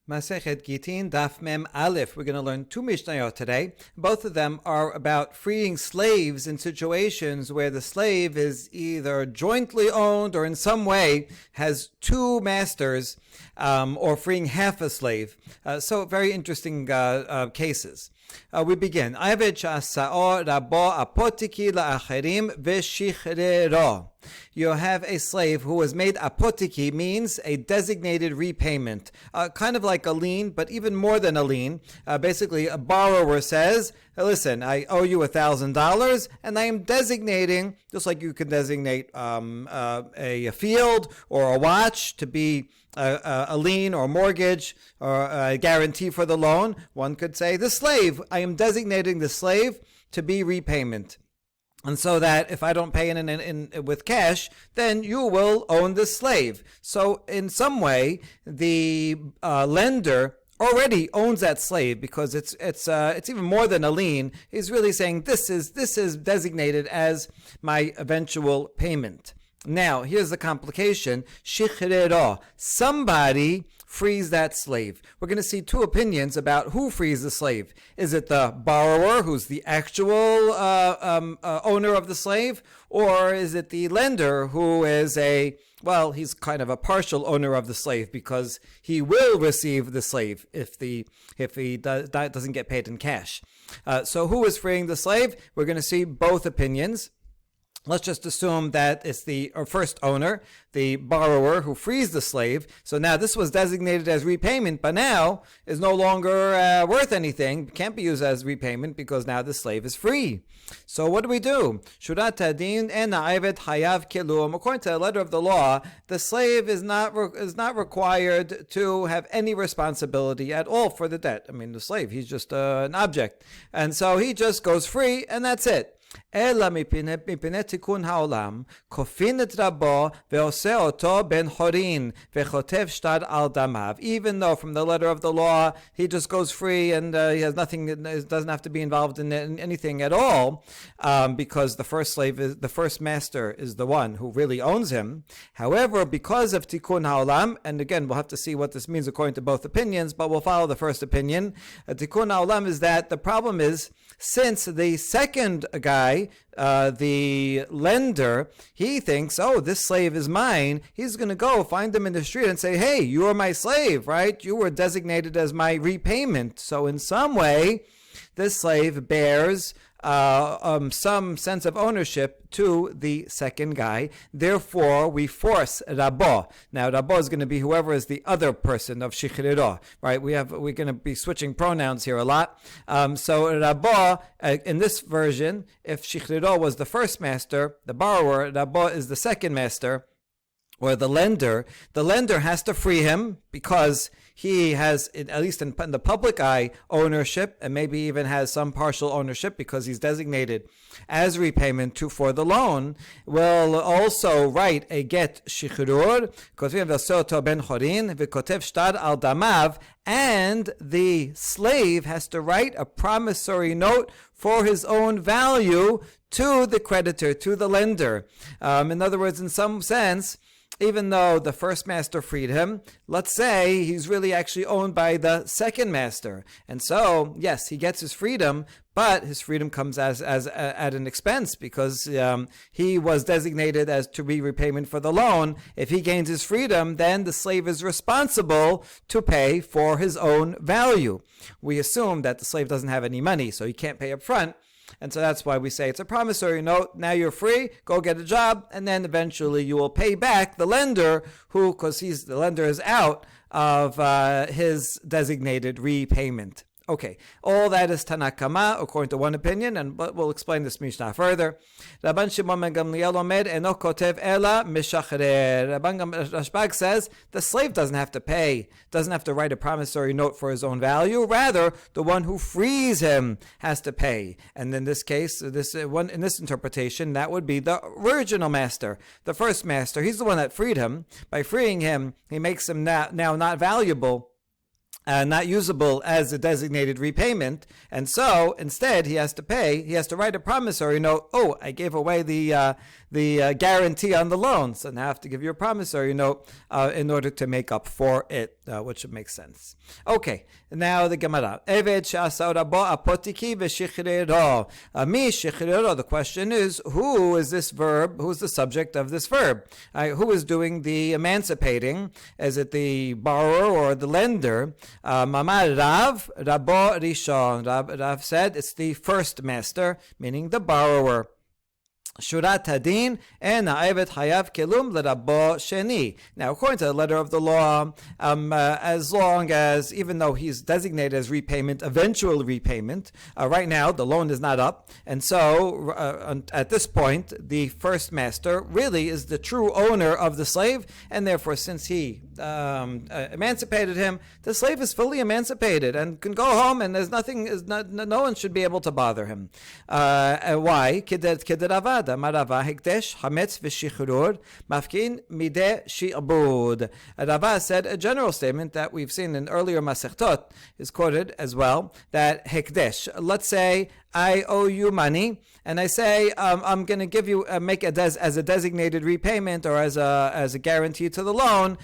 Masechet Gittin, Daf Mem Aleph. We're going to learn two Mishnayot today. Both of them are about freeing slaves in situations where the slave is either jointly owned or in some way has two masters, or freeing half a slave. So very interesting cases. We begin. Aved sha'asa'o rabo apotiki la'acherim v'shichrero. You have a slave who was made apotiki, means a designated repayment, kind of like a lien, but even more than a lien. Basically, a borrower says, listen, I owe you $1,000, and I am designating, just like you can designate a field or a watch to be a lien or mortgage or a guarantee for the loan. One could say, the slave, I am designating the slave to be repayment. And so that if I don't pay in with cash, then you will own the slave. So in some way, the lender already owns that slave because it's even more than a lien. He's really saying this is designated as my eventual payment. Now, here's the complication. Shichrero. Somebody frees that slave. We're going to see two opinions about who frees the slave. Is it the borrower, who's the actual owner of the slave, or is it the lender, who is he's kind of a partial owner of the slave because he will receive the slave if he doesn't get paid in cash. So who is freeing the slave? We're going to see both opinions. Let's just assume that it's the first owner, the borrower, who frees the slave. So now this was designated as repayment, but now is no longer worth anything. Can't be used as repayment because now the slave is free. So what do we do? Shurat hadin en ha'eved hayav kilum. According to the letter of the law, the slave is not required to have any responsibility at all for the debt. I mean, the slave, he's just an object, and so he just goes free, and that's it. אלא מפני תיקון העולם, כופין את רבו ועושה אותו בן חורין וכותב שטר על דמיו. Even though from the letter of the law he just goes free and he has nothing, doesn't have to be involved in anything at all, because the first master is the one who really owns him. However, because of tikkun ha'olam, and again we'll have to see what this means according to both opinions, but we'll follow the first opinion. Tikkun ha'olam is that the problem is, since the second guy, the lender, he thinks, oh, this slave is mine, he's going to go find them in the street and say, hey, you are my slave, right? You were designated as my repayment. So in some way, this slave bears some sense of ownership to the second guy. Therefore, we force Rabo. Now, Rabo is going to be whoever is the other person of Shichrero, right? We're going to be switching pronouns here a lot. So Rabo, in this version, if Shichrero was the first master, the borrower, Rabo is the second master, or the lender has to free him because he has, at least in the public eye, ownership, and maybe even has some partial ownership because he's designated as repayment for the loan. Will also write a get shichrur, ben chorin v'kotev shtar al damav, and the slave has to write a promissory note for his own value to the creditor, to the lender. In other words, in some sense, even though the first master freed him, let's say he's really actually owned by the second master. And so, yes, he gets his freedom, but his freedom comes as at an expense because he was designated as to be repayment for the loan. If he gains his freedom, then the slave is responsible to pay for his own value. We assume that the slave doesn't have any money, so he can't pay up front. And so that's why we say it's a promissory note. Now you're free, go get a job, and then eventually you will pay back the lender who, because the lender is out of his designated repayment. Okay, all that is Tanakama, according to one opinion, but we'll explain this Mishnah further. Rabban Shimon ben Gamliel omed eno kotev ela mishachrer. Rashbag says the slave doesn't have to pay, doesn't have to write a promissory note for his own value. Rather, the one who frees him has to pay. And in this case, in this interpretation, that would be the original master, the first master. He's the one that freed him. By freeing him, he makes him now not valuable, not usable as a designated repayment, and so instead he has to pay. He has to write a promissory note. Oh, I gave away the the guarantee on the loan. So now I have to give you a promissory note in order to make up for it, which makes sense. Okay, now the Gemara. Eved she'asa rabo apotiki v'shichrero. Mi shichrero. The question is, who is this verb? Who is the subject of this verb? Who is doing the emancipating? Is it the borrower or the lender? Mamar Rav, Rabo Rishon. Rav said it's the first master, meaning the borrower. Shurat Hadin and Ha'evet Hayav Kelum L'Rabbo Sheni. Now, according to the letter of the law, as long as, even though he's designated as repayment, eventual repayment, right now the loan is not up, and so at this point, the first master really is the true owner of the slave, and therefore, since he emancipated him, the slave is fully emancipated and can go home, and there's nothing, no one should be able to bother him. Why? Rava hekdesh hametz v'shichrur mafkin mideh shi'bud. Rava said a general statement that we've seen in earlier Masechtot is quoted as well, that hekdesh, let's say I owe you money, and I say I'm going to give you make as a designated repayment or as a guarantee to the loan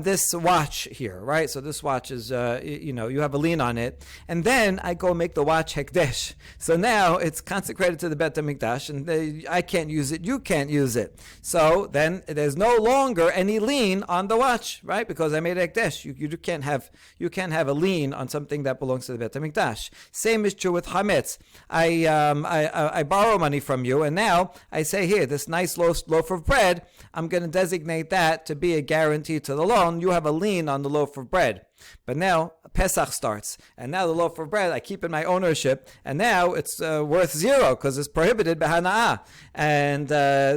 this watch here, right? So this watch is you have a lien on it, and then I go make the watch hekdesh. So now it's consecrated to the Bet HaMikdash, and I can't use it, you can't use it. So then there's no longer any lien on the watch, right? Because I made hekdesh. You can't have a lien on something that belongs to the Bet HaMikdash. Same is true with chametz. I borrow money from you, and now I say, here, this nice loaf of bread, I'm going to designate that to be a guarantee to the loan. You have a lien on the loaf of bread. But now Pesach starts, and now the loaf of bread I keep in my ownership, and now it's worth zero because it's prohibited b'hana'ah. And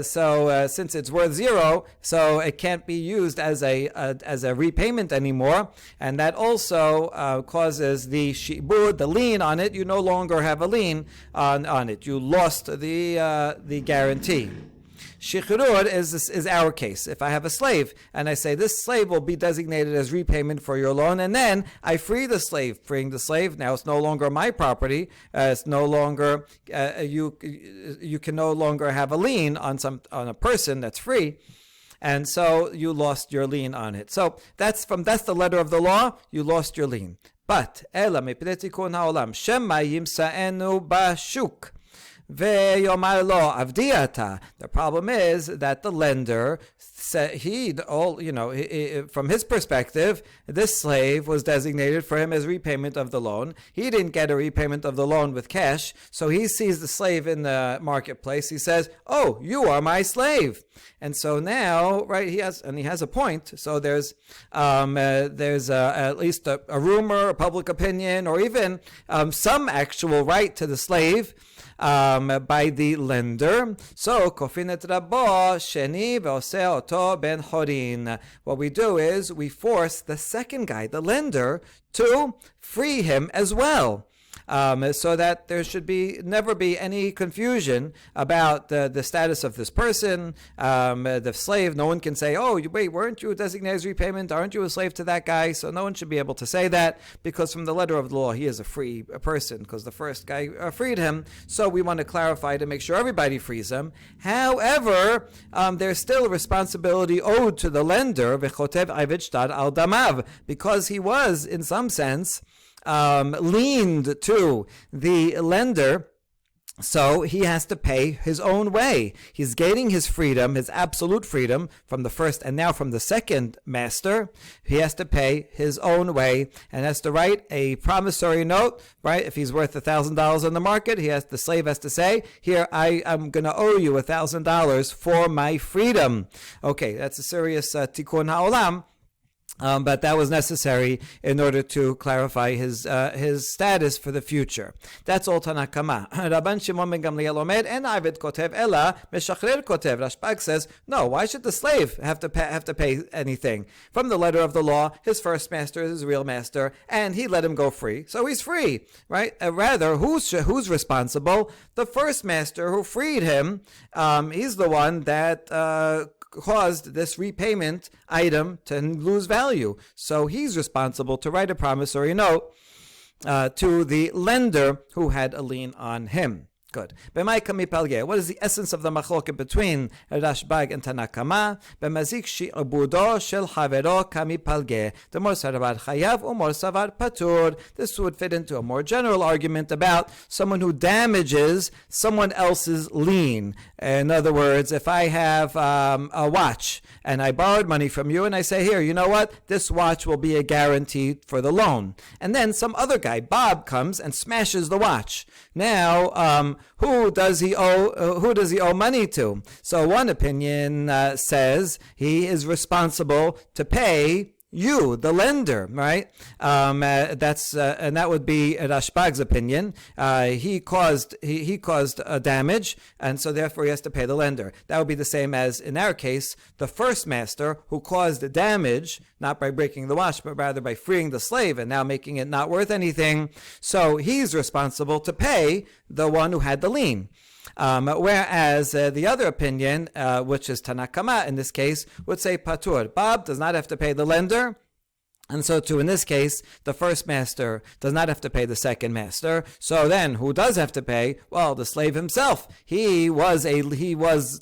so since it's worth zero, so it can't be used as a repayment anymore, and that also causes the shibud, the lien on it. You no longer have a lien on it. You lost the guarantee. Shichrur is our case. If I have a slave and I say this slave will be designated as repayment for your loan, and then I free the slave, freeing the slave, now it's no longer my property. It's no longer you can no longer have a lien on a person that's free, and so you lost your lien on it. So that's the letter of the law. You lost your lien. But ela mipnei tikun ha'olam shema yimsa'enu bashuk. The problem is that the lender said from his perspective, this slave was designated for him as repayment of the loan. He didn't get a repayment of the loan with cash, so he sees the slave in the marketplace. He says, "Oh, you are my slave." And so now, right, he has a point. So there's at least a rumor, a public opinion, or even some actual right to the slave by the lender. So kofinet rabo sheni ve'oseh oto ben chorin. What we do is we force the second guy, the lender, to free him as well. So that there should never be any confusion about the status of this person, the slave. No one can say, "Oh, wait, weren't you designated as repayment? Aren't you a slave to that guy?" So no one should be able to say that, because from the letter of the law, he is a free person, because the first guy freed him. So we want to clarify to make sure everybody frees him. However, there's still a responsibility owed to the lender, v'chotev aved shtar al damav, because he was, in some sense, leaned to the lender, so he has to pay his own way. He's gaining his freedom, his absolute freedom, from the first and now from the second master. He has to pay his own way and has to write a promissory note, right? If he's worth $1,000 on the market, the slave has to say, "Here, I am going to owe you $1,000 for my freedom." Okay, that's a serious tikkun ha'olam. But that was necessary in order to clarify his status for the future. That's all Tanakama. Rabban Shimon ben Gamliel omed en Aved kotev ela meshachrer kotev. Rashbag says, no. Why should the slave have to pay anything? From the letter of the law, his first master is his real master, and he let him go free, so he's free, right? Rather, who's responsible? The first master who freed him. He's the one that caused this repayment item to lose value. So he's responsible to write a promissory note to the lender who had a lien on him. Good. What is the essence of the machloket between Rashbag and Tanakama? B'mazik shi'abudo shel havero kamipalge. The more savar chayav, or more savar patur. This would fit into a more general argument about someone who damages someone else's lien. In other words, if I have a watch and I borrowed money from you and I say, here, you know what? This watch will be a guarantee for the loan. And then some other guy, Bob, comes and smashes the watch. Now, who does he owe money to? So one opinion says he is responsible to pay you, the lender, right? And that would be Rashbag's opinion. He caused a damage, and so therefore he has to pay the lender. That would be the same as in our case, the first master who caused the damage, not by breaking the watch, but rather by freeing the slave and now making it not worth anything. So he's responsible to pay the one who had the lien. Whereas the other opinion, which is Tanakama in this case, would say Patur. Bob does not have to pay the lender. And so too, in this case, the first master does not have to pay the second master. So then, who does have to pay? Well, the slave himself. He was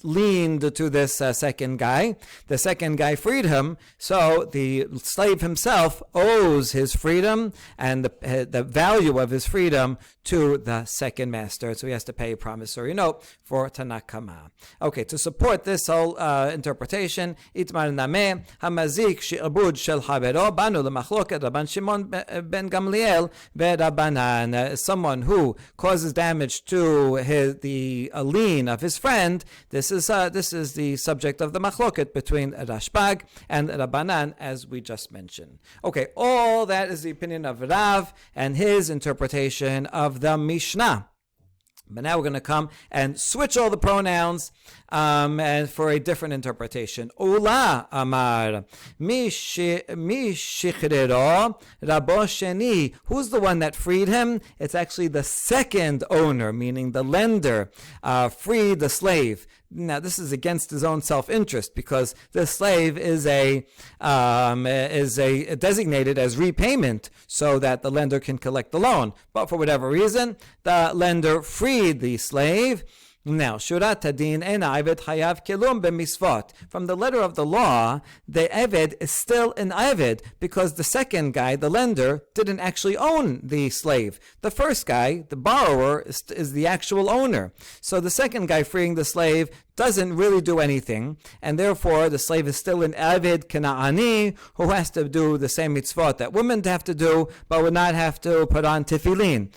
liened to this second guy. The second guy freed him. So the slave himself owes his freedom and the value of his freedom to the second master. So he has to pay a promissory note for Tanakama. Okay, to support this whole interpretation, Itmar Nameh Hamazik Shi'abud Shel Havero Banu L'Machloket Rabban Shimon ben Gamliel ve'Rabbanan. Someone who causes damage to the lien of his friend. This is the subject of the Machloket between Rashbag and Rabbanan, as we just mentioned. Okay, all that is the opinion of Rav and his interpretation of the Mishnah. But now we're going to come and switch all the pronouns and for a different interpretation. Ula amar mi shichrero rabo sheni. Who's the one that freed him? It's actually the second owner, meaning the lender, freed the slave. Now, this is against his own self-interest because the slave is designated as repayment so that the lender can collect the loan. But for whatever reason, the lender freed the slave. Now, Shurat Hadin en Eved Hayav Kelum b'misvot. From the letter of the law, the Eved is still an Eved because the second guy, the lender, didn't actually own the slave. The first guy, the borrower, is the actual owner. So the second guy freeing the slave doesn't really do anything, and therefore the slave is still an Eved Kana'ani who has to do the same mitzvot that women have to do, but would not have to put on tefillin,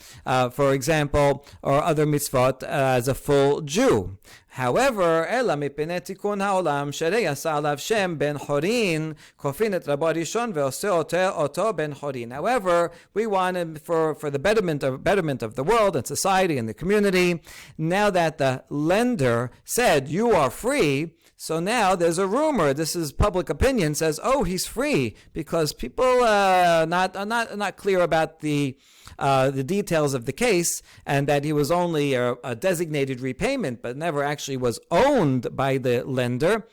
for example, or other mitzvot as a full Jew. However, Ela mipnei tikun haolam sherei asa alav shem ben chorin kofin et rabo rishon ve'oseh oto ben chorin. However, we wanted for the betterment of the world and society and the community. Now that the lender said you are free, so now there's a rumor. This is public opinion. Says, oh, he's free because people are not clear about the details of the case, and that he was only a designated repayment, but never actually was owned by the lender.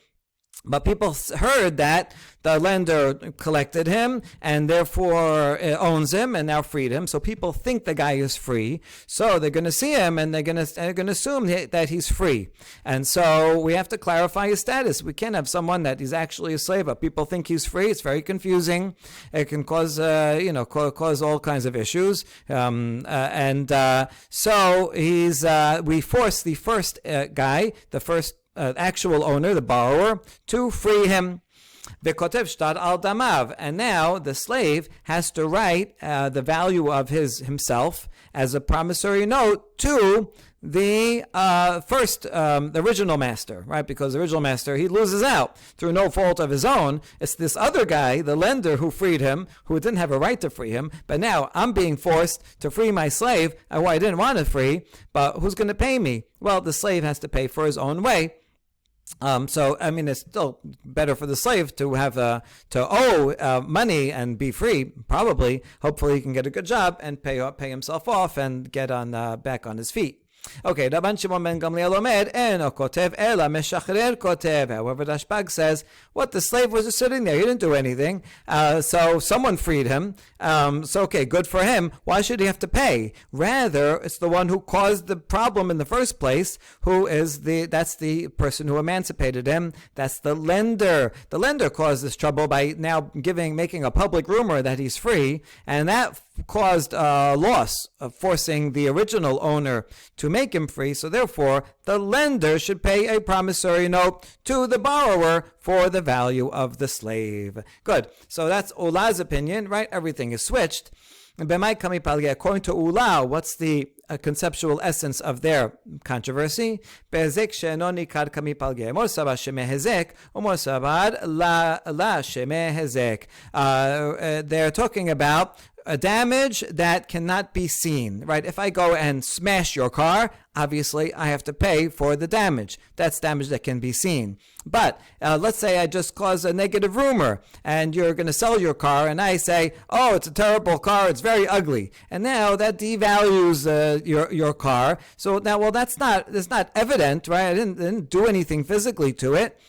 But people heard that the lender collected him and therefore owns him and now freed him. So people think the guy is free. So they're going to see him and they're going to assume that he's free. And so we have to clarify his status. We can't have someone that is actually a slave, but people think he's free. It's very confusing. It can cause all kinds of issues. So we force the first guy, the first actual owner, the borrower, to free him. And now the slave has to write the value of himself as a promissory note to the the original master, right? Because the original master, he loses out through no fault of his own. It's this other guy, the lender, who freed him, who didn't have a right to free him. But now I'm being forced to free my slave, who I didn't want to free. But who's going to pay me? Well, the slave has to pay for his own way. It's still better for the slave to have to owe money and be free. Probably, hopefully, he can get a good job and pay himself off and get on back on his feet. Okay, Rabban Shimon ben Gamliel omed, eno kotev ela meshachrer kotev. However, Rashbag says, what, the slave was just sitting there. He didn't do anything. So someone freed him. So, okay, good for him. Why should he have to pay? Rather, it's the one who caused the problem in the first place, that's the person who emancipated him. That's the lender. The lender caused this trouble by now making a public rumor that he's free, and that caused a loss of forcing the original owner to make him free. So therefore, the lender should pay a promissory note to the borrower for the value of the slave. Good. So that's Ula's opinion, right? Everything is switched. According to Ula, what's the conceptual essence of their controversy? They're talking about a damage that cannot be seen, right? If I go and smash your car, obviously I have to pay for the damage. That's damage that can be seen. But let's say I just cause a negative rumor and you're going to sell your car and I say, oh, it's a terrible car, it's very ugly. And now that devalues your car. So now, well, it's not evident, right? I didn't do anything physically to it.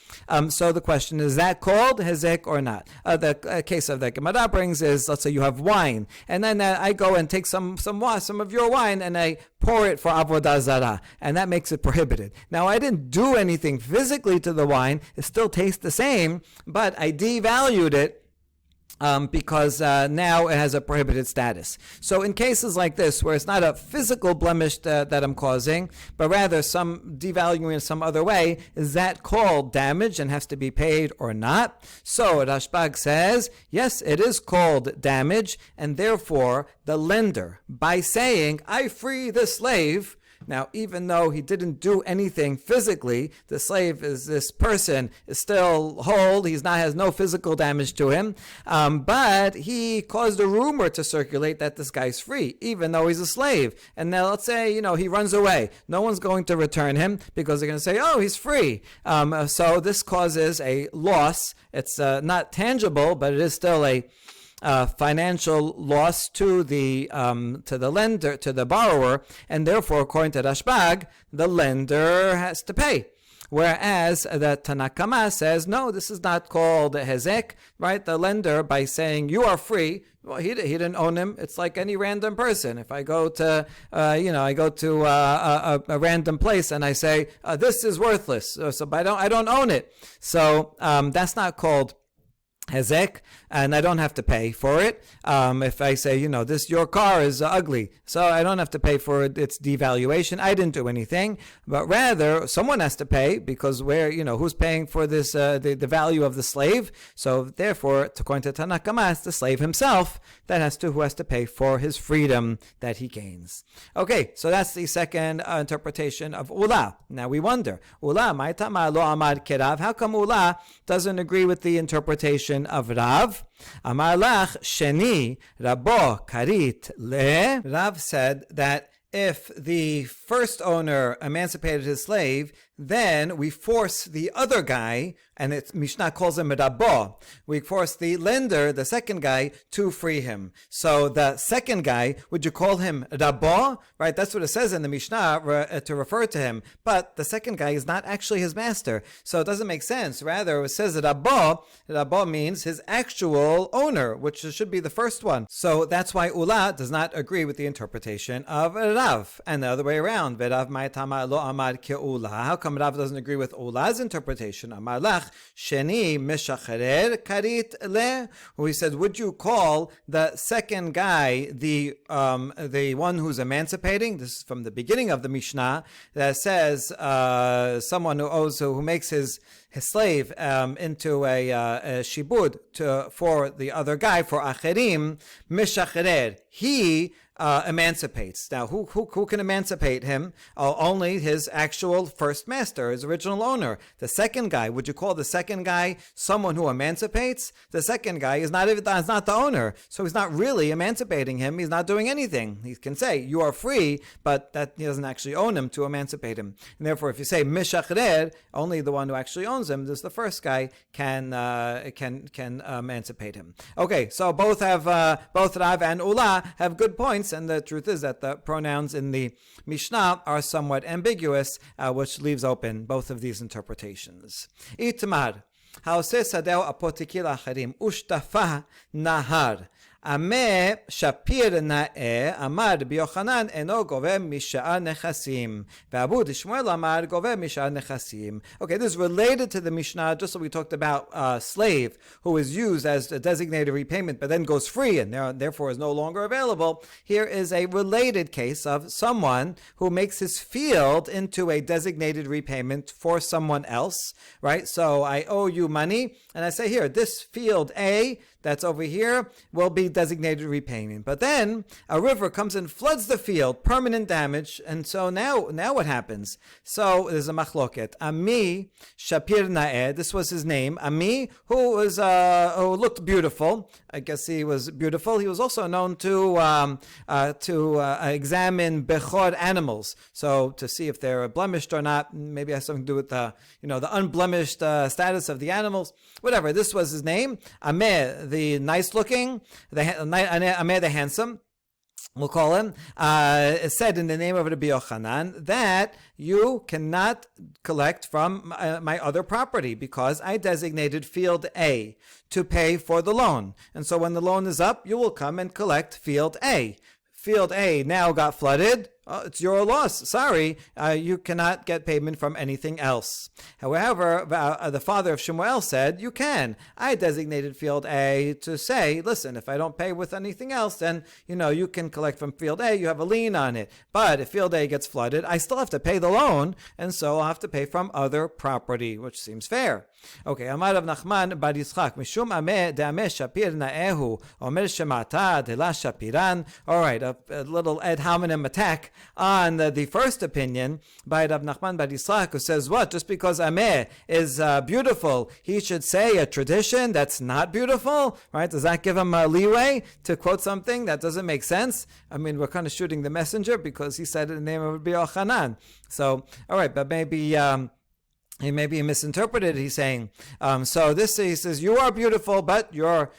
So the question is that called hezek or not? The case of the Gemara brings is, let's say you have wine, and then I go and take some of your wine and I pour it for avodah zarah, and that makes it prohibited. Now I didn't do anything physically to the wine; it still tastes the same, but I devalued it. Because now it has a prohibited status. So in cases like this, where it's not a physical blemish that I'm causing, but rather some devaluing in some other way, is that called damage and has to be paid or not? So Rashbag says, yes, it is called damage, and therefore the lender, by saying, I free the slave. Now, even though he didn't do anything physically, this person is still whole. Has no physical damage to him, but he caused a rumor to circulate that this guy's free, even though he's a slave. And now, let's say he runs away. No one's going to return him because they're going to say, "Oh, he's free." So this causes a loss. It's not tangible, but it is still a financial loss to the lender, to the borrower, and therefore, according to Rashbag, the lender has to pay. Whereas the Tanakama says, no, this is not called hezek, right? The lender, by saying you are free, well, he didn't own him. It's like any random person. If I go to, a random place and I say this is worthless, but I don't own it. So that's not called hezek, and I don't have to pay for it. If I say, your car is ugly, so I don't have to pay for its devaluation. I didn't do anything, but rather someone has to pay because who's paying for this, the value of the slave? So therefore, according to Tanakama, it's the slave himself who has to pay for his freedom that he gains. Okay, so that's the second interpretation of Ula. Now we wonder, Ula, ma'itama lo amad kerav. How come Ula doesn't agree with the interpretation of Rav? Amar lach sheni rabo karit le. Rav said that if the first owner emancipated his slave, then we force the other guy, and Mishnah calls him Rabbo. We force the lender, the second guy, to free him. So the second guy, would you call him Rabbo? Right, that's what it says in the Mishnah to refer to him. But the second guy is not actually his master, so it doesn't make sense. Rather, it says Rabbo. Rabbo means his actual owner, which should be the first one. So that's why Ula does not agree with the interpretation of Rav, and the other way around. V'Rav ma'itama lo amar ke'ula. How come Rav doesn't agree with Ula's interpretation? Amar lach sheni mishacharer karit le. Who he said, would you call the second guy the one who's emancipating? This is from the beginning of the Mishnah that says someone who makes his slave into a shibud for the other guy, for acherim, mishacharer. He emancipates. Now, who can emancipate him? Only his actual first master, his original owner. The second guy, would you call the second guy someone who emancipates? The second guy is not the owner, so he's not really emancipating him. He's not doing anything. He can say, you are free, but that he doesn't actually own him to emancipate him. And therefore, if you say mishachrer, only the one who actually owns him, this the first guy, can emancipate him. Okay, so both Rav and Ula have good points points, and the truth is that the pronouns in the Mishnah are somewhat ambiguous, which leaves open both of these interpretations. Itmar, haoseh sadeh apotiki la'acharim, ushtafa nahar. Ameh shapir na'eh amar b'Yochanan eno goveh misha'ar nechasim. Ve'Abu d'Shmuel amar goveh misha'ar nechasim. Okay, this is related to the Mishnah, just like we talked about slave who is used as a designated repayment but then goes free and therefore is no longer available. Here is a related case of someone who makes his field into a designated repayment for someone else, right? So I owe you money, and I say, here, this field A that's over here will be designated repayment. But then a river comes and floods the field, permanent damage. And so now what happens? So there's a machloket. Ami Shapir Na'eh, this was his name. Ami, who looked beautiful. I guess he was beautiful. He was also known to examine bechor animals, so to see if they're blemished or not. Maybe it has something to do with the unblemished status of the animals. Whatever. This was his name. Ameh, the nice looking, Ameh the handsome, we'll call him, said in the name of Rabbi Yochanan that you cannot collect from my other property because I designated field A to pay for the loan. And so when the loan is up, you will come and collect field A. Field A now got flooded. Oh, it's your loss. Sorry, you cannot get payment from anything else. However, the father of Shemuel said, you can. I designated field A to say, listen, if I don't pay with anything else, then, you can collect from field A. You have a lien on it. But if field A gets flooded, I still have to pay the loan, and so I'll have to pay from other property, which seems fair. Okay, Amar Rav Nachman bar Yitzchak, Mishum ameh de'ameh shapir na'ehu, omer shemata de la shapiran. All right, a little ad hominem attack on the first opinion by Rav Nachman bar Yitzchak, who says, what? Just because Ameh is beautiful, he should say a tradition that's not beautiful? Right? Does that give him a leeway to quote something that doesn't make sense? I mean, we're kind of shooting the messenger because he said it in the name of Rabbi Yochanan. So, all right, but maybe he misinterpreted. He's saying, he says, you are beautiful, but your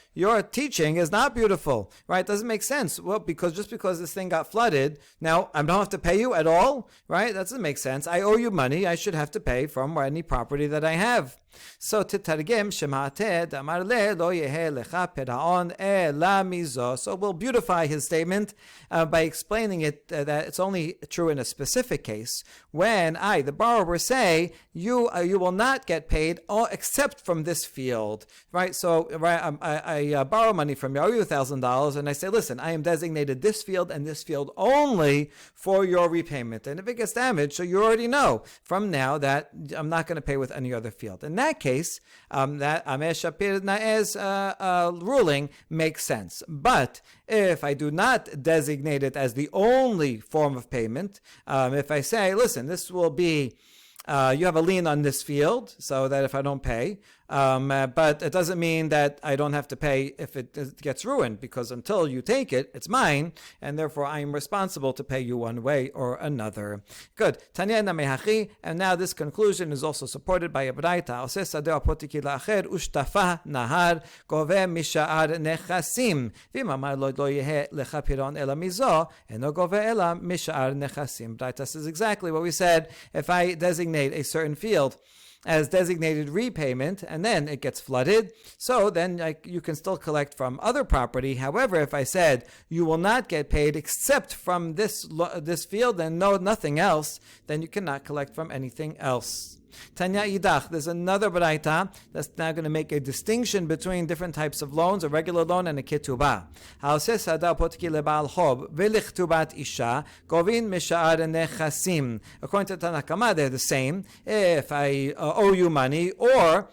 teaching is not beautiful, right? Doesn't make sense. Well, just because this thing got flooded, now I don't have to pay you at all, right? That doesn't make sense. I owe you money. I should have to pay from any property that I have. So titargem shemate damar le lo yehe lecha peraon ela mizo. So we'll beautify his statement by explaining it that it's only true in a specific case when I, the borrower, say you will not get paid except from this field, right? So I borrow money from you, I owe you $1,000, and I say, listen, I am designated this field and this field only for your repayment. And if it gets damaged, so you already know from now that I'm not going to pay with any other field. In that case, that Ameh Shapir Na'eh's ruling makes sense. But if I do not designate it as the only form of payment, if I say, listen, this will be you have a lien on this field, so that if I don't pay, but it doesn't mean that I don't have to pay if it gets ruined, because until you take it, it's mine, and therefore I am responsible to pay you one way or another. Good. Tanya na mehachi, and now this conclusion is also supported by a braita. Oseh sadeh apotiki la'acher ushtafa nahar goveh misha'ar nechasim v'im amar lo yehe lecha piron ela mizo eno goveh ela misha'ar nechasim. Braita says exactly what we said. If I designate a certain field as designated repayment, and then it gets flooded, so then you can still collect from other property. However, if I said you will not get paid except from this field and nothing else, then you cannot collect from anything else. Tanya Idach, there's another braita that's now going to make a distinction between different types of loans, a regular loan and a ketubah. Haoseh sada potki lebal chob v'lichtubat isha govin misha'ar nechasim. According to Tanakama, they're the same. If I owe you money, or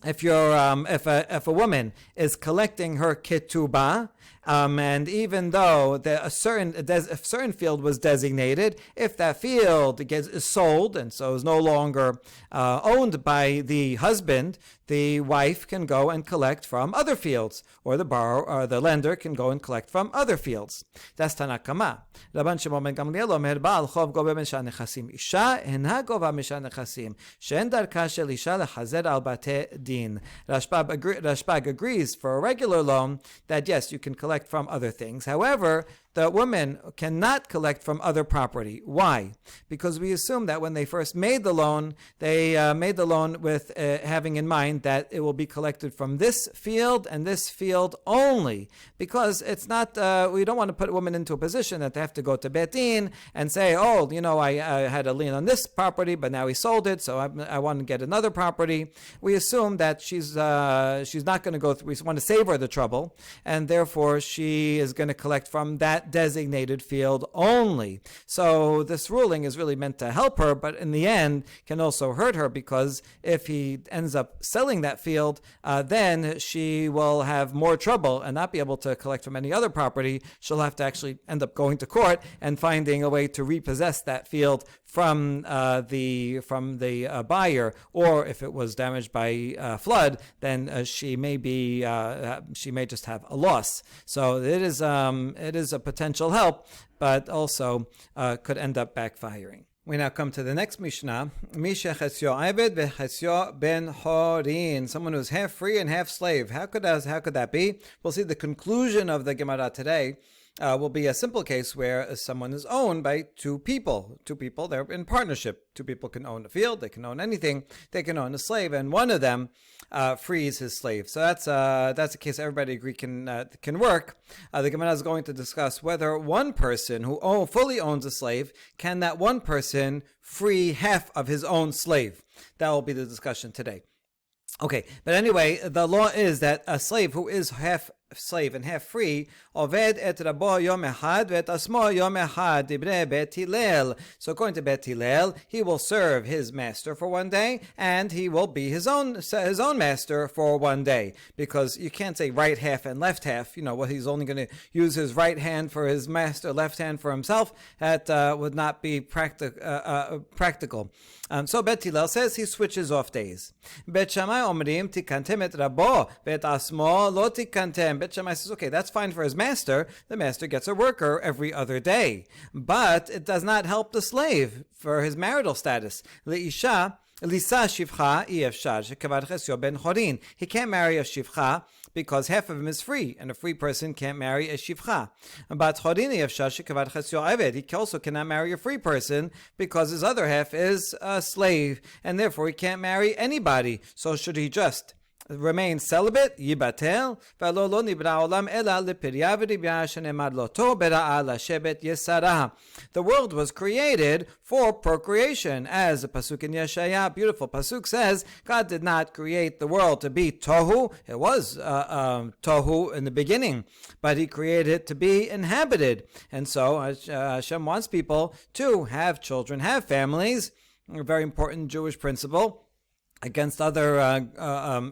if a woman is collecting her ketubah, and even though a certain field was designated, if that field is sold and so is no longer owned by the husband, the wife can go and collect from other fields, or the borrower or the lender can go and collect from other fields. That's Tanakama. Rabban Shimon ben Gamliel omer ba'al chov gove misha nechasim isha ena gova misha nechasim she'en darka shel isha lechazer al batei din. Rashbag agrees for a regular loan that yes, you can collect collect from other things. However, the woman cannot collect from other property. Why? Because we assume that when they first made the loan, they made the loan with having in mind that it will be collected from this field and this field only. Because it's not, we don't want to put women into a position that they have to go to Beit Din and say, oh, I had a lien on this property, but now he sold it, so I want to get another property. We assume that she's not going to go through, we want to save her the trouble, and therefore she is going to collect from that designated field only. So this ruling is really meant to help her, but in the end can also hurt her, because if he ends up selling that field, then she will have more trouble and not be able to collect from any other property. She'll have to actually end up going to court and finding a way to repossess that field from the buyer, or if it was damaged by flood, then she may just have a loss. So it is a potential help, but also could end up backfiring. We now come to the next Mishnah. Misha chesyo Eved v'chesyo ben Horin. Someone who's half free and half slave. How could that be? We'll see the conclusion of the Gemara today. Will be a simple case where someone is owned by two people. Two people, they're in partnership. Two people can own a field, they can own anything, they can own a slave, and one of them frees his slave. So that's a case everybody agree can work. The Gemara is going to discuss whether one person who fully owns a slave, can that one person free half of his own slave? That will be the discussion today. Okay, but anyway, the law is that a slave who is half slave and half free, oved et rabo yom echad ve'et asmo yom echad dibre bet Hillel. So according to bet Hillel, he will serve his master for one day, and he will be his own master for one day, because you can't say right half and left half. He's only going to use his right hand for his master, left hand for himself. That would not be practical. So bet Hillel says he switches off days. Bet Shammai omrim tikantem et rabo ve'et asmo lo tikantem. Bet Shammai says, okay, that's fine for his master. The master gets a worker every other day. But it does not help the slave for his marital status. Leisha Lisa shivcha efshar shekavad chesyo ben Horin. He can't marry a shivcha because half of him is free, and a free person can't marry a shivcha. But Horin efshar shekavad chesyo eved. He also cannot marry a free person because his other half is a slave, and therefore he can't marry anybody. So should he just remain celibate? Yibatel. V'lo lo nibra olam ela lepirya v'ribya shenemad lo to bera'a lashebet yesarah. The world was created for procreation, as the pasuk in Yeshaya, beautiful pasuk, says. God did not create the world to be tohu. It was tohu in the beginning, but He created it to be inhabited. And so Hashem wants people to have children, have families. A very important Jewish principle against other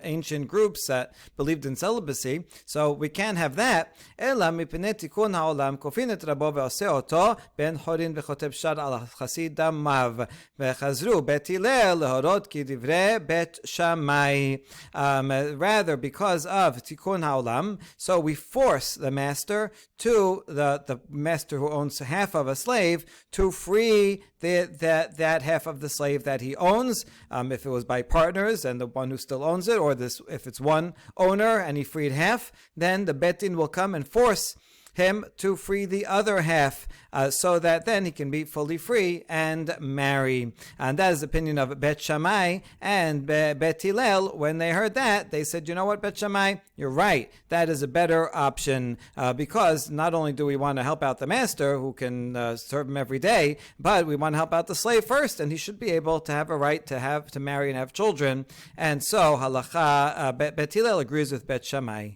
ancient groups that believed in celibacy. So we can't have that. Ela mipnei tikun ha'olam kofin et rabo ve'oseh oto ben Horin v'chotev shar al chasid damav v'chazru bet Hillel lehorot ki divrei bet Shammai. Rather, because of tikun ha'olam, so we force the master to the master who owns half of a slave to free that half of the slave that he owns, if it was by partners and the one who still owns it, or if it's one owner and he freed half, then the Bet Din will come and force him to free the other half, so that then he can be fully free and marry. And that is the opinion of Bet Shammai and Bet Hillel. When they heard that, they said, you know what, Bet Shammai, you're right. That is a better option, because not only do we want to help out the master who can serve him every day, but we want to help out the slave first, and he should be able to have a right to marry and have children. And so halacha, Bet Hillel agrees with Bet Shammai.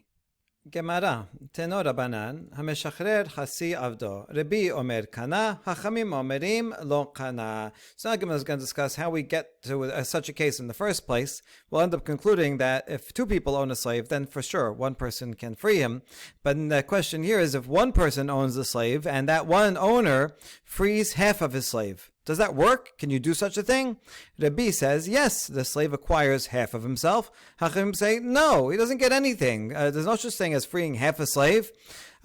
Gemara, Teno Rabbanan, Hameshachrer Chasi Avdo. Rabbi Omer Kana, Hachamim Omerim Lo Kana. So now Gemara is going to discuss how we get to such a case in the first place. We'll end up concluding that if two people own a slave, then for sure one person can free him. But the question here is, if one person owns the slave and that one owner frees half of his slave, does that work? Can you do such a thing? Rabbi says, yes, the slave acquires half of himself. Hachim say, no, he doesn't get anything. There's no such thing as freeing half a slave.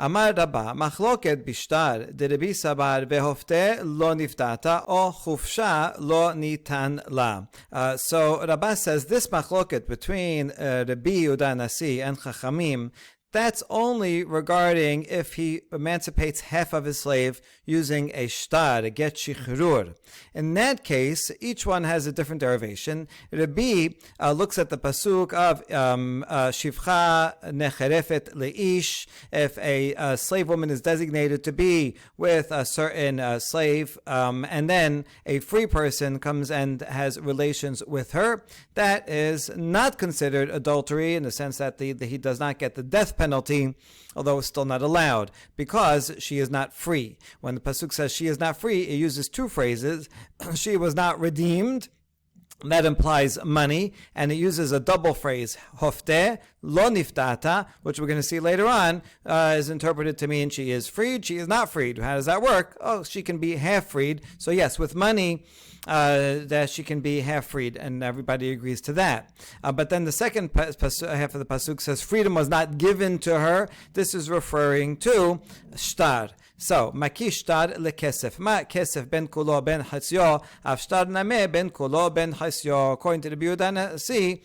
Amar Rabba, machloket bishtar, de Rabbi sabar vehofte lo niftata, o chufsha lo nitan la. So Rabba says, this machloket between Rabbi Yehuda Nasi and Chachamim, that's only regarding if he emancipates half of his slave using a shtar, a get shichrur. In that case, each one has a different derivation. Rabbi looks at the pasuk of shivcha necherefet leish. If a slave woman is designated to be with a certain slave, and then a free person comes and has relations with her, that is not considered adultery in the sense that he does not get the death penalty, although it's still not allowed, because she is not free. When the pasuk says she is not free, it uses two phrases. She was not redeemed. That implies money, and it uses a double phrase, hofte, lo niftata, which we're going to see later on, is interpreted to mean she is freed, she is not freed. How does that work? Oh, she can be half freed. So yes, with money, that she can be half freed, and everybody agrees to that. But then the second half of the pasuk says freedom was not given to her. This is referring to shtar. So, maki shtar lekesef. Ma kesef ben kulo ben hasyo, av shtar name ben kulo ben hasyo. According to the Yehuda Nasi,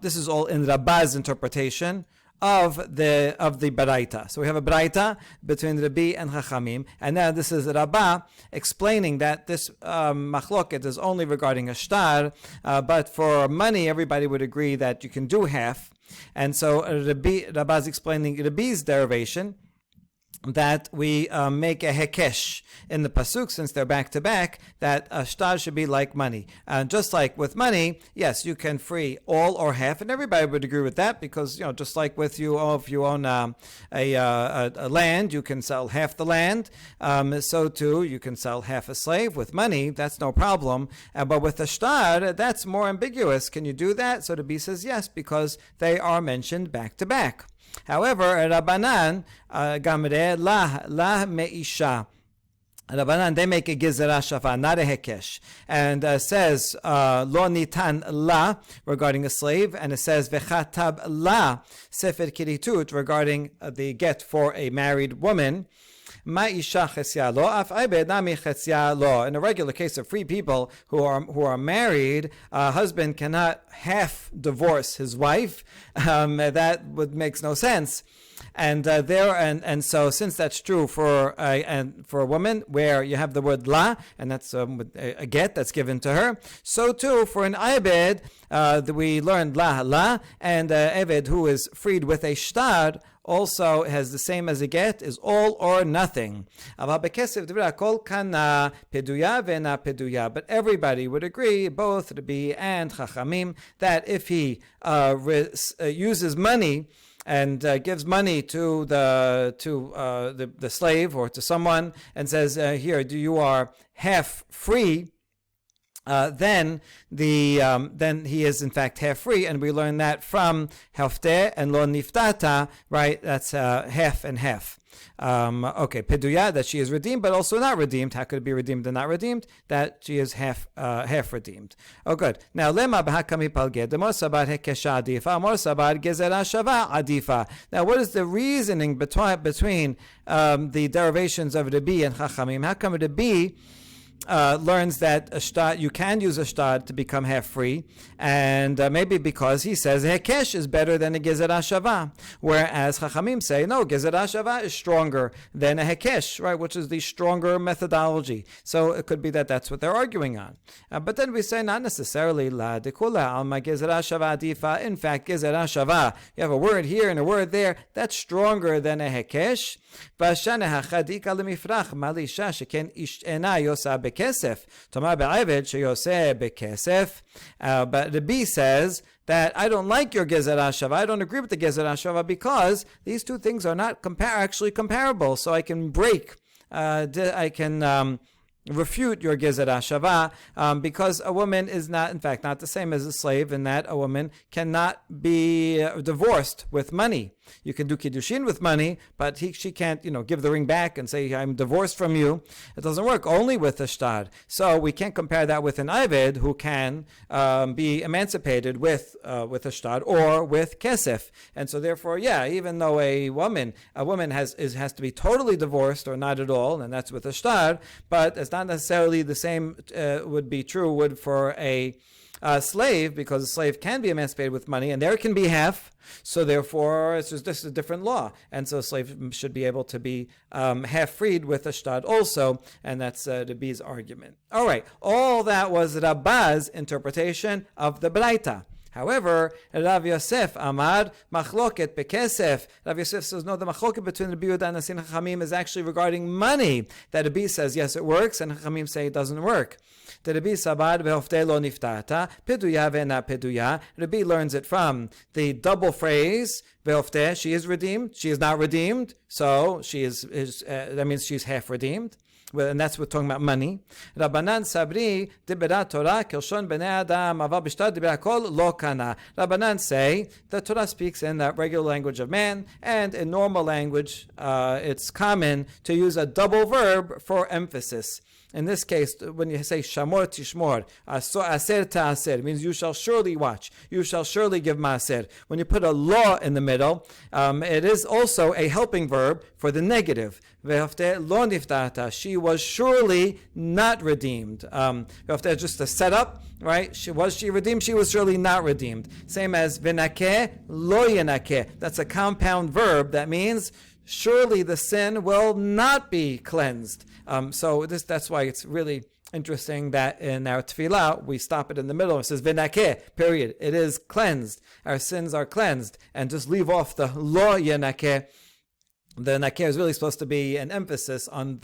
this is all in Rabbah's interpretation of the Baraita. So we have a Baraita between Rabbi and Chachamim, and now this is Rabbah explaining that this machloket is only regarding a shtar, but for money, everybody would agree that you can do half. And so Rabbah is explaining Rabbi's derivation, that we make a hekesh in the pasuk, since they're back to back, that a shtar should be like money. Just like with money, yes, you can free all or half, and everybody would agree with that, because just like with you, if you own a land, you can sell half the land. So too, you can sell half a slave. With money, that's no problem. But with a shtar, that's more ambiguous. Can you do that? So the B says yes, because they are mentioned back to back. However, Rabbanan, Gamre, la meisha. Rabbanan, they make a gizera shafa, not a hekesh, and says lo nitan la regarding a slave, and it says vechatab la sefer kiritut regarding the get for a married woman. In a regular case of free people who are married, a husband cannot half divorce his wife. That makes no sense. And so since that's true for a woman, where you have the word la, and that's a get that's given to her, so too for an Eved, we learned la, and Eved who is freed with a shtar also has the same as a get, is all or nothing. But everybody would agree, both Rabbi and Chachamim, that if he uses money and gives money to the slave or to someone and says, here, you are half free, then he is in fact half free, and we learn that from Hafteh and Lo Niftata, right? That's half and half. Peduya, that she is redeemed, but also not redeemed. How could it be redeemed and not redeemed? That she is half redeemed. Oh, good. Now, lema b'hakami palged demor sabar hekesha adifa, mor sabar gezera shava adifa. Now, what is the reasoning between the derivations of Rabbi and Chachamim? How come Rabbi learns that a shtar, you can use a shtar to become half free, and maybe because he says hekesh is better than a gezerah shava, whereas Chachamim say no, gezerah shava is stronger than a hekesh, right, which is the stronger methodology. So it could be that that's what they're arguing on. But then we say not necessarily la dekula alma gezerah shava adifa. In fact, gezerah shava, you have a word here and a word there, that's stronger than a hekesh. But the B says that I don't like your gezerah shava. I don't agree with the gezerah shava because these two things are not actually comparable. So I can refute your gezerah shava because a woman is not, in fact, not the same as a slave, in that a woman cannot be divorced with money. You can do kiddushin with money, but she can't, give the ring back and say, I'm divorced from you. It doesn't work only with a shtar. So we can't compare that with an Eved who can be emancipated with a shtar or with kesef. And so therefore, even though a woman has to be totally divorced or not at all, and that's with a shtar, but it's not necessarily the same would be true for a slave, because a slave can be emancipated with money, and there can be half. So therefore, this is a different law, and so a slave should be able to be half freed with a shtad also, and that's Rabbi's argument. All right, all that was Rabba's interpretation of the Braita. However, Rav Yosef Amar machloket bekesef. Rav Yosef says no, the machloket between Rabbi Yehuda and Hasin Chachamim is actually regarding money. That Rabbi says yes, it works, and Chachamim say it doesn't work. The Rabbi Sabar behofte lo niftata peduya ve'ena peduya. Rabbi learns it from the double phrase behofte. She is redeemed. She is not redeemed. So she is that means she's half redeemed. Well, and that's we're talking about money. Rabbanan sabri dibera Torah kelshon bnei adam aval b'shtar dibera kol lo kana. Rabbanan say the Torah speaks in the regular language of man, and in normal language, it's common to use a double verb for emphasis. In this case, when you say shamor tishmor, aser ta'aser, it means you shall surely watch, you shall surely give maaser. When you put a law in the middle, it is also a helping verb for the negative. Ve'hafte lo niftata, she was surely not redeemed. Ve'hafte is just a setup, right? Was she redeemed? She was surely not redeemed. Same as v'nakeh lo yenakeh. That's a compound verb that means surely the sin will not be cleansed. So that's why it's really interesting that in our tefillah we stop it in the middle. It says v'nakeh, period. It is cleansed. Our sins are cleansed, and just leave off the lo yenakeh. The nakeh is really supposed to be an emphasis on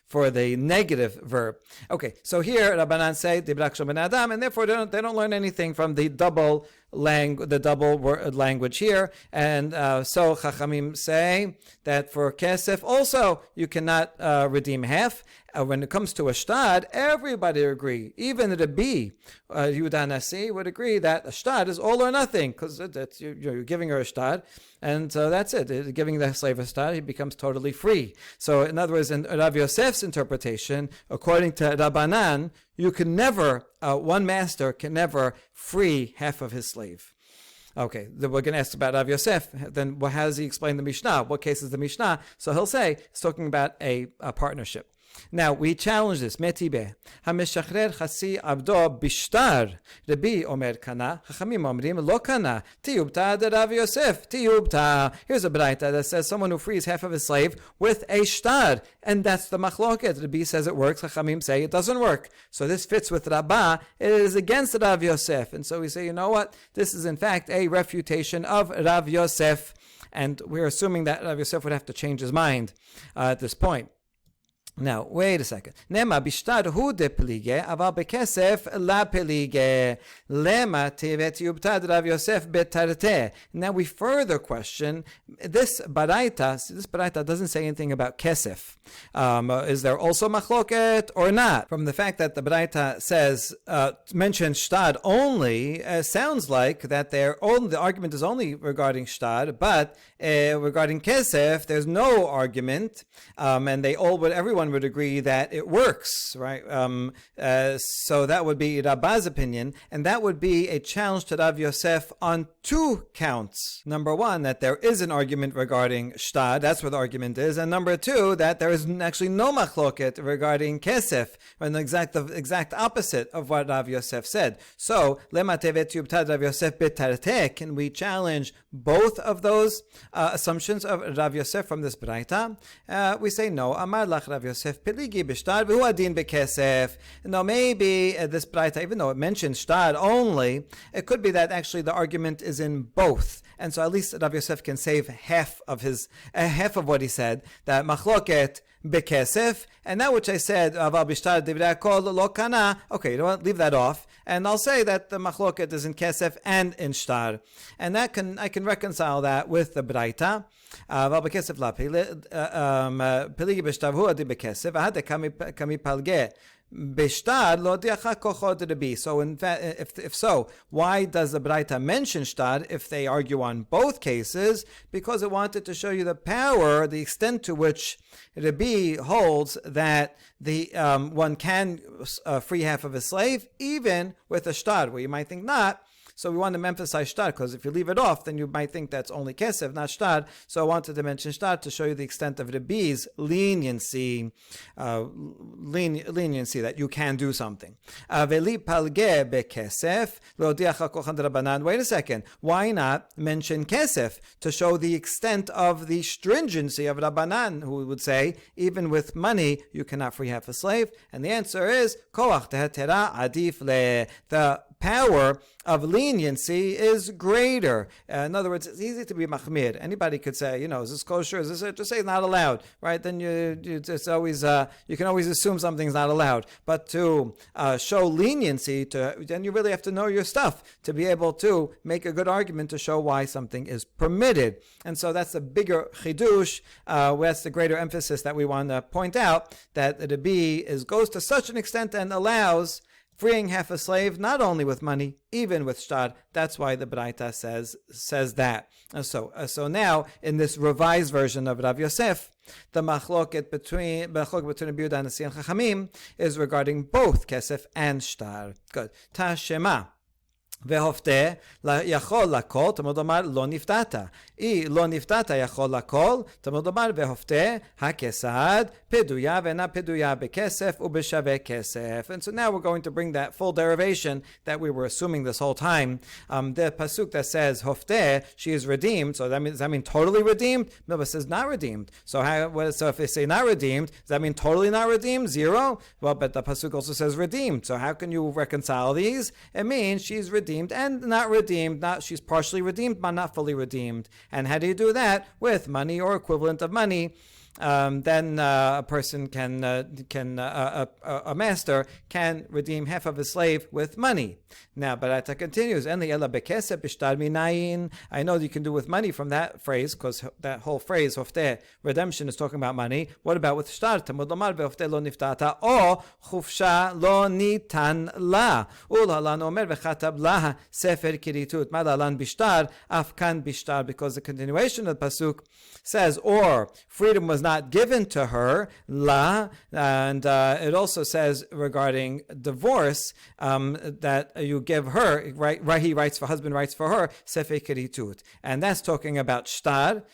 for the negative verb. Okay, so here Rabbanan say dibrak shel bnei adam, and therefore they don't learn anything from the double language here. And so Chachamim say that for kesef also you cannot redeem half. When it comes to a shtad, everybody agree. Even the Rabbi Yehuda Nasi would agree that a shtad is all or nothing, because you're giving her a shtad, and so that's it. Giving the slave a shtad, he becomes totally free. So in other words, in Rav Yosef's interpretation, according to Rabbanan, you can never, one master can never free half of his slave. Okay, then we're going to ask about Rav Yosef. Then how does he explain the Mishnah? What case is the Mishnah? So he'll say it's talking about a partnership. Now we challenge this. Metibe hameshachrer chasi abdo bishtar. Rabbi omer kana. Chachamim omrim lo kana. Tiyubta de Rav Yosef. Tiyubta. Here's a braita that says someone who frees half of his slave with a shtar, and that's the machloket. Rabbi says it works. Chachamim say it doesn't work. So this fits with Rabbah. It is against Rav Yosef, and so we say, you know what? This is in fact a refutation of Rav Yosef, and we're assuming that Rav Yosef would have to change his mind at this point. Now, wait a second. Nema bishtar hu de pelige, aval bekesef la pelige. Lema tevet yubtad Rav Yosef betarte. Now we further question this baraita. This baraita doesn't say anything about kesef. Is there also machloket or not? From the fact that the baraita says mentions shtad only, sounds like that the argument is only regarding shtad, but regarding kesef, there's no argument, and everyone would agree that it works, right? So that would be Rabbah's opinion, and that would be a challenge to Rav Yosef on two counts. Number one, that there is an argument regarding shtad, that's where the argument is, and number two, that there is actually no machloket regarding kesef, and the exact opposite of what Rav Yosef said. So, lema tevet yubtad Rav Yosef betarte, can we challenge both of those assumptions of Rav Yosef from this braita? We say no. Amar lach Rav Yosef peligi b'shtar v'hu adin bekesef. Now maybe this braita, even though it mentions shtar only, it could be that actually the argument is in both, and so at least Rav Yosef can save half of what he said, that machloket bekesef, and that which I said aval b'shtar divrei kol lo kana. Okay, you know what? Leave that off, and I'll say that the machloket is in kesef and in shtar, and I can reconcile that with the braita. Aval bekesef la peligi b'shtar v'hu adin bekesef ahad kami palge. So in fact, if so, why does the Braita mention shtar if they argue on both cases? Because it wanted to show you the power, the extent to which Rabbi holds that the one can free half of a slave, even with a shtar, where you might think not. So we want to emphasize shtar, because if you leave it off, then you might think that's only kesef, not shtar. So I wanted to mention shtar to show you the extent of Rabbi's leniency, leniency that you can do something. Wait a second. Why not mention kesef to show the extent of the stringency of Rabbanan, who would say, even with money, you cannot free half a slave? And the answer is, koach tehetera adif le. The power of leniency is greater. In other words, it's easy to be machmir. Anybody could say, is this kosher? Is this it? Just say it's not allowed, right? Then it's always you can always assume something's not allowed. But to show leniency, then you really have to know your stuff to be able to make a good argument to show why something is permitted. And so that's the bigger chidush. That's the greater emphasis that we want to point out, that the Rabbi goes to such an extent and allows freeing half a slave, not only with money, even with shtar. That's why the Braita says that. So now, in this revised version of Rav Yosef, the machloket between Rabbi Yehuda and Nasi and Chachamim is regarding both kesef and shtar. Good. Tashema. והופתה יכול לכל, תלמוד לומר לא נפתת. לא נפתת יכול לכל, תלמוד לומר והופתה הכסד, פדויה ואינה פדויה בכסף ובשווה כסף. And so now we're going to bring that full derivation that we were assuming this whole time. The pasuk that says hofte, she is redeemed. So does that mean totally redeemed? No, it says not redeemed. So if they say not redeemed, does that mean totally not redeemed? Zero? Well, but the pasuk also says redeemed. So how can you reconcile these? It means she's redeemed and not redeemed. She's partially redeemed, but not fully redeemed. And how do you do that? With money or equivalent of money. Then a person a master can redeem half of a slave with money. Now, Barata continues, I know you can do with money from that phrase, because that whole phrase, hofte, redemption, is talking about money. What about with shtar? Tamud lomar ve'hofte lo niftata, or chufsha lo nitan la. Ulhalan omer ve'chatab la sefer kiritut. Malalan bishtar, afkan bishtar, because the continuation of the pasuk says, or freedom was not given to her, la, and it also says regarding divorce that you give her, right? He writes for husband, writes for her, sefer keritut, and that's talking about shtar.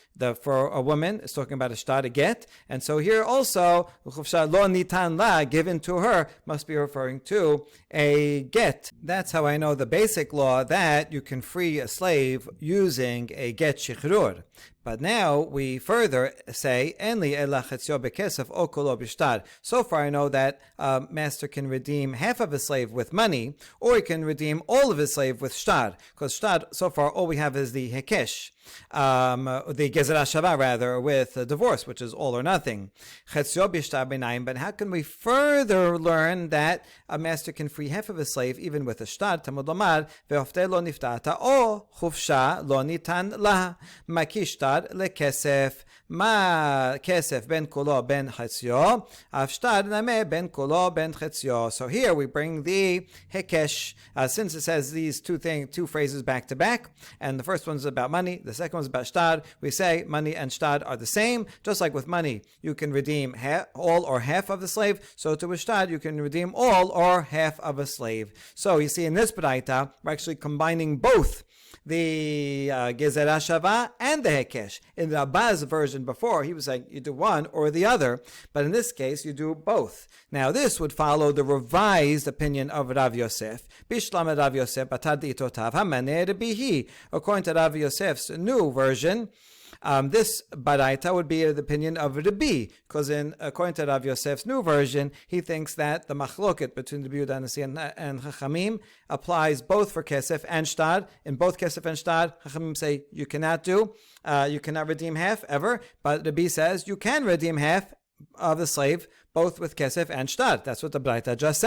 For a woman, it's talking about a shtar, a get, and so here also lo nitan la, given to her, must be referring to a get. That's how I know the basic law that you can free a slave using a get shichrur. But now we further say, Enli ela chetzio bekesef o kolo bishtar. So far I know that a master can redeem half of his slave with money, or he can redeem all of his slave with shtar. Because shtar, so far, all we have is the hekesh, the gezer hashava, rather, with divorce, which is all or nothing. Chetzio bishtar b'nayim. But how can we further learn that a master can free half of his slave even with a shtar? Tamud lomar ve'hofte lo niftata o chufsha lo nitan la makishtar lekesef. Ma kesef ben kolo ben chetzio, avshtar name ben kolo ben chetzio. So here we bring the hekesh, since it says these two phrases back to back, and the first one's about money, the second one's about shtar. We say money and shtar are the same. Just like with money, you can redeem all or half of the slave. So to a shtar, you can redeem all or half of a slave. So you see, in this braita, we're actually combining both the gezer hashava and the hekesh. In the Abbas version before, he was saying you do one or the other, but in this case you do both. Now this would follow the revised opinion of Rav Yosef. Bishlam Rav Yosef batad itotav hamaneh bihi. According to Rav Yosef's new version, this baraita would be the opinion of Rabbi, because according to Rav Yosef's new version, he thinks that the machloket between Rabbi Yehuda Nasi and Chachamim applies both for kesef and shtar. In both kesef and shtar, Chachamim say you cannot redeem half ever, but Rabbi says you can redeem half of the slave, both with kesef and shtar. That's what the Braita just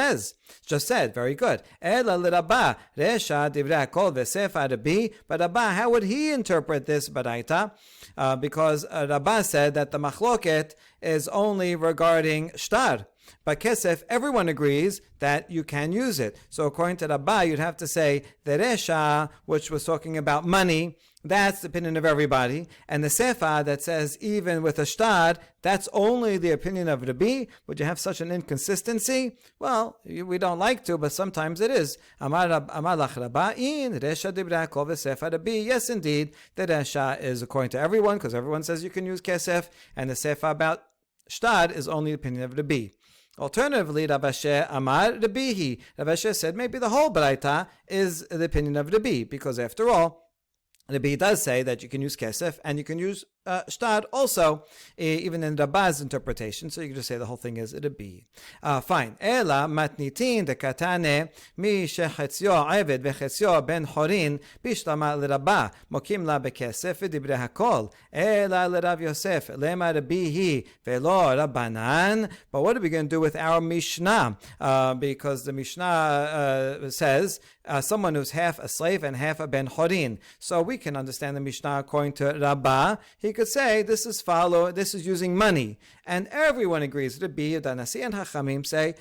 said. Very good. Ela l'Rabba resha divrei hakol v'sefa Rabbi. But Rabba, how would he interpret this Braita? Because Rabba said that the machloket is only regarding shtar. But kesef, everyone agrees that you can use it. So according to Rabbah, you'd have to say the resha, which was talking about money, that's the opinion of everybody. And the sefa that says even with a shtad, that's only the opinion of Rabbi. Would you have such an inconsistency? Well, we don't like to, but sometimes it is. Amar lach Rabbah in resha dibra kol v'sefa Rabbi. Yes, indeed, the resha is according to everyone, because everyone says you can use kesef, and the sefa about shtad is only the opinion of Rabbi. Alternatively, Rav Asher Amar Rabbihi. Rav Asher said maybe the whole Braita is the opinion of Rabbi, because after all, Rabbi does say that you can use kesef and you can use shtad also, even in Rabbah's interpretation. So you can just say the whole thing is Rabbi. Fine. Ela matnitin de katane mi shechetzio eved vechetzio ben horin bishlama l'Rabbah mokim la bekesef v'dibre hakol ela l'Rav Yosef lema Rabbihi velo Rabbanan. But what are we going to do with our Mishnah? Because the Mishnah says someone who's half a slave and half a ben horin. So we can understand the Mishnah according to Rabbah. He could say this is using money, and everyone agrees. Rabbi Nasi and Hachamim say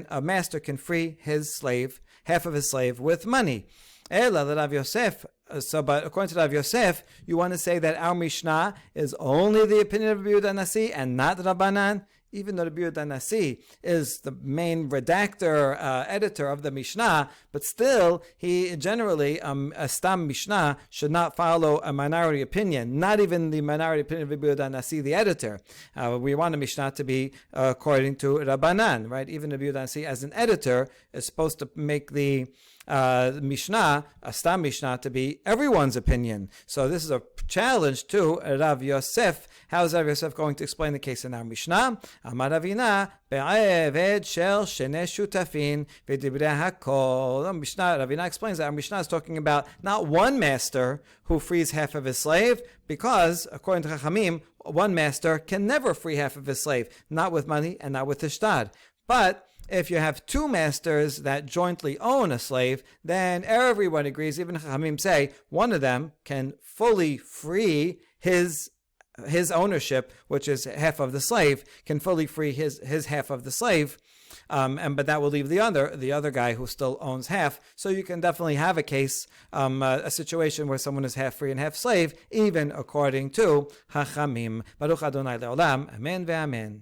a master can free his slave, half of his slave, with money. Ela Rav Yosef. But according to Rav Yosef, you want to say that our Mishnah is only the opinion of Rabbi Nasi and not Rabbanan? Even though Rabbi Nasi is the main redactor, editor of the Mishnah, but still, he generally, a Stam Mishnah should not follow a minority opinion, not even the minority opinion of Rabbi Nasi, the editor. We want a Mishnah to be according to Rabbanan, right? Even Rabbi Nasi, as an editor, is supposed to make the Mishnah, a Stam Mishnah, to be everyone's opinion. So this is a challenge to Rav Yosef. How is Rav Yosef going to explain the case in our Mishnah? Amar Ravina be'eved shel shene shutafin v'dibrei hakol. Ravina explains that our Mishnah is talking about not one master who frees half of his slave, because according to Chachamim, one master can never free half of his slave, not with money and not with the shtad. But if you have two masters that jointly own a slave, then everyone agrees, even Chachamim say, one of them can fully free his ownership, which is half of the slave, can fully free his half of the slave, but that will leave the other guy who still owns half. So you can definitely have a case, a situation where someone is half free and half slave, even according to Chachamim. Baruch Adonai Le'olam. Amen ve'amen.